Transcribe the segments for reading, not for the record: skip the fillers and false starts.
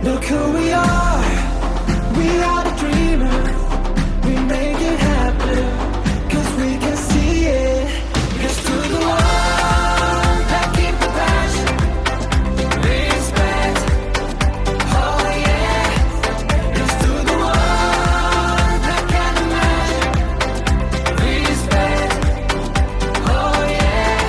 Look who we are the dreamers. We make it happen, 'cause we can see it. Here's to the one that keep the passion, respect, oh yeah. Here's to the one that can imagine, respect, oh yeah.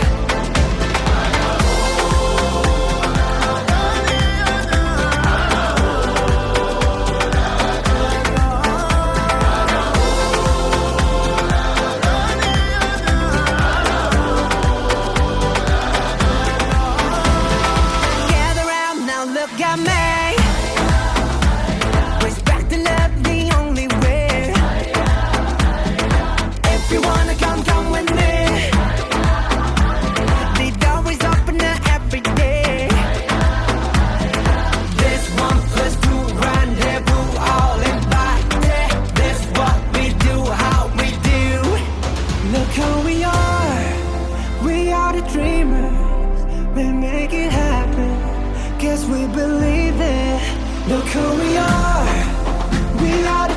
Gather round now, look at me. Respect and love the only way. If you wanna come, come with me. The door is open every day. This 1+2 rendezvous, all invited. This what we do, how we do. Look who we are the dreamers. We make it happen, 'cause we believe it. Look who we are the